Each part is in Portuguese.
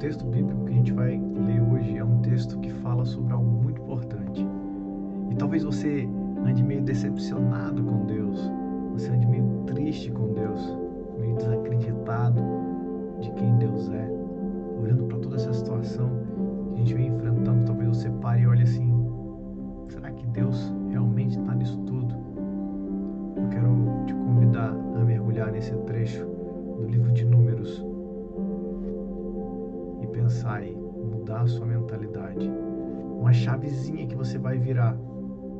texto bíblico que a gente vai ler hoje é um texto que fala sobre algo muito importante. E talvez você ande meio decepcionado com Deus, você ande meio triste com Deus, meio desacreditado de quem Deus é, olhando para toda essa situação que a gente vem enfrentando. Talvez você pare e olhe assim: será que Deus realmente está nisso tudo? Eu quero te convidar a mergulhar nesse trecho do livro de Números e pensar e mudar a sua mentalidade. Uma chavezinha que você vai virar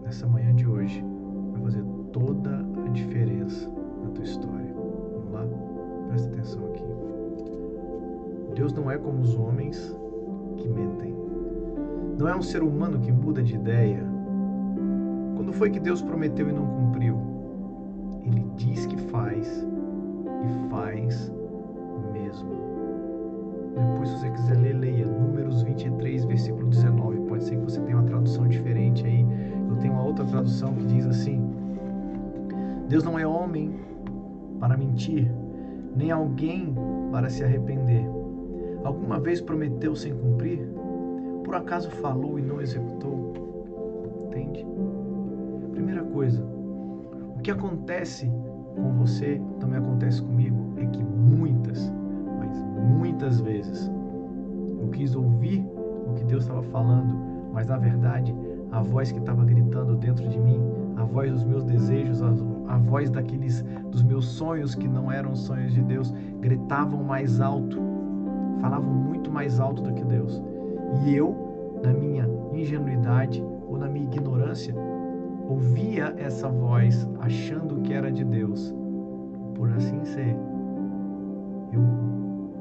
nessa manhã de hoje vai fazer toda a diferença na tua história. Vamos lá? Presta atenção aqui. Deus não é como os homens que mentem. Não é um ser humano que muda de ideia. Quando foi que Deus prometeu e não cumpriu? Ele diz que faz e faz mesmo. Depois, se você quiser ler, leia Números 23, versículo 19. Pode ser que você tenha uma tradução diferente aí. Eu tenho uma outra tradução que diz assim: Deus não é homem para mentir, nem alguém para se arrepender. Alguma vez prometeu sem cumprir? Por acaso falou e não executou? Entende? Primeira coisa, o que acontece com você também acontece comigo, é que muitas, mas muitas vezes eu quis ouvir o que Deus estava falando, mas na verdade a voz que estava gritando dentro de mim, a voz dos meus desejos, a voz dos meus sonhos que não eram sonhos de Deus, gritavam mais alto, falavam muito mais alto do que Deus. E eu, na minha ingenuidade ou na minha ignorância, ouvia essa voz achando que era de Deus. Por assim ser, eu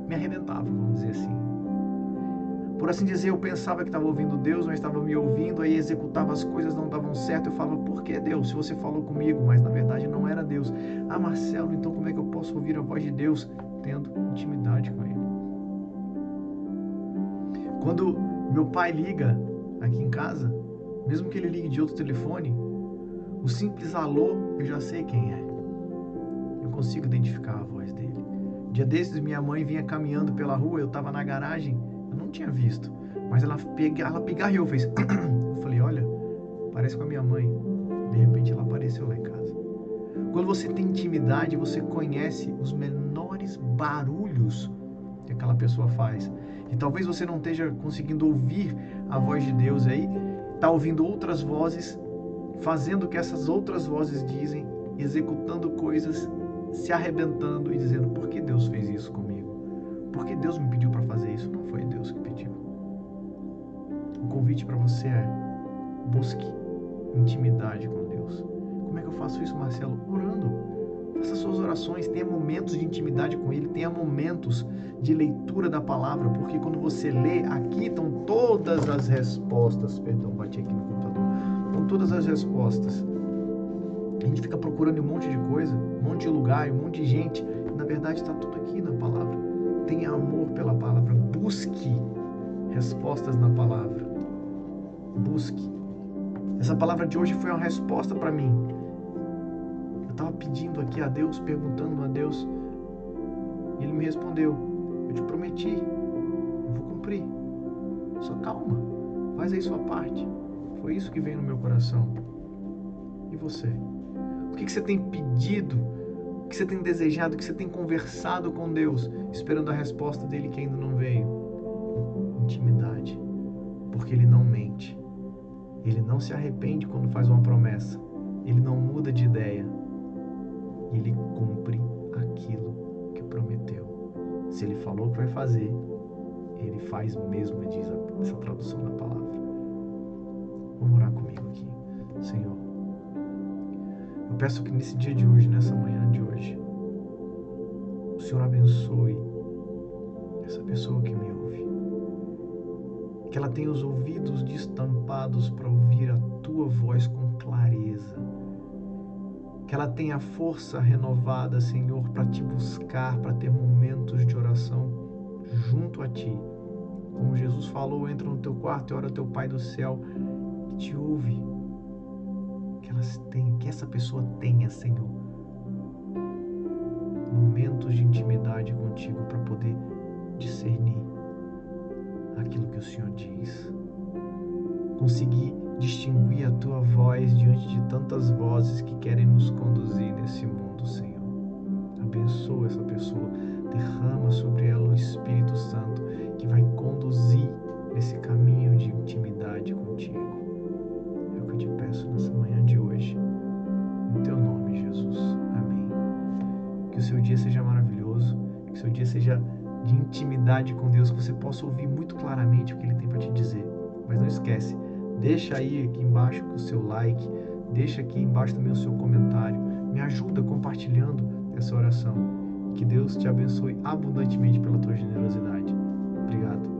me arrebentava, vamos dizer assim. Por assim dizer, eu pensava que estava ouvindo Deus, mas estava me ouvindo, aí executava as coisas, não davam certo. Eu falava: por que Deus? Se você falou comigo, mas na verdade não era Deus. Ah, Marcelo, então como é que eu posso ouvir a voz de Deus? Tendo intimidade com Ele. Quando meu pai liga aqui em casa, mesmo que ele ligue de outro telefone, o simples alô, eu já sei quem é. Eu consigo identificar a voz dele. Dia desses, minha mãe vinha caminhando pela rua, eu estava na garagem, eu não tinha visto, mas ela pigarreou, fez eu falei: olha, parece com a minha mãe. De repente ela apareceu lá em casa. Quando você tem intimidade, você conhece os menores barulhos que aquela pessoa faz. E talvez você não esteja conseguindo ouvir a voz de Deus aí, está ouvindo outras vozes, fazendo o que essas outras vozes dizem, executando coisas, se arrebentando e dizendo: por que Deus fez isso comigo? Por que Deus me pediu para fazer isso? Não foi Deus que pediu. O convite para você é: busque intimidade com Deus. Como é que eu faço isso, Marcelo? Orando. Faça suas orações, tenha momentos de intimidade com Ele, tenha momentos de leitura da palavra, porque quando você lê, aqui estão todas as respostas. Perdão, bati aqui no computador. Estão todas as respostas. A gente fica procurando um monte de coisa, um monte de lugar, um monte de gente. E, na verdade, está tudo aqui na palavra. Tenha amor pela palavra. Busque respostas na palavra. Busque. Essa palavra de hoje foi uma resposta para mim. Eu estava pedindo aqui a Deus, perguntando a Deus, e Ele me respondeu: eu te prometi, eu vou cumprir. Só calma, faz aí sua parte. Foi isso que veio no meu coração. E você? O que você tem pedido? O que você tem desejado? O que você tem conversado com Deus, esperando a resposta dele que ainda não veio? Intimidade. Porque Ele não mente. Ele não se arrepende quando faz uma promessa. Ele não muda de ideia. Ele cumpre aquilo que prometeu. Se Ele falou que vai fazer, Ele faz mesmo, diz essa tradução da palavra. Vamos orar comigo aqui. Senhor, eu peço que nesse dia de hoje, nessa manhã de hoje, o Senhor abençoe essa pessoa que me ouve. Que ela tenha os ouvidos destampados para ouvir a Tua voz com clareza. Que ela tenha força renovada, Senhor, para Te buscar, para ter momentos de oração junto a Ti. Como Jesus falou: entra no teu quarto e ora ao teu Pai do céu, que te ouve. Que essa pessoa tenha, Senhor, momentos de intimidade contigo para poder discernir o Senhor diz. Conseguir distinguir a tua voz diante de tantas vozes que querem nos conduzir nesse mundo, Senhor. Abençoa essa pessoa, derrama sobre ela o Espírito Santo que vai conduzir nesse caminho de intimidade contigo. É o que eu te peço nessa manhã de hoje. Em teu nome, Jesus. Amém. Que o seu dia seja maravilhoso, que o seu dia seja de intimidade com Deus, que você possa ouvir muito claramente o que Ele tem para te dizer. Mas não esquece, deixa aí aqui embaixo o seu like, deixa aqui embaixo também o seu comentário, me ajuda compartilhando essa oração. Que Deus te abençoe abundantemente pela tua generosidade. Obrigado.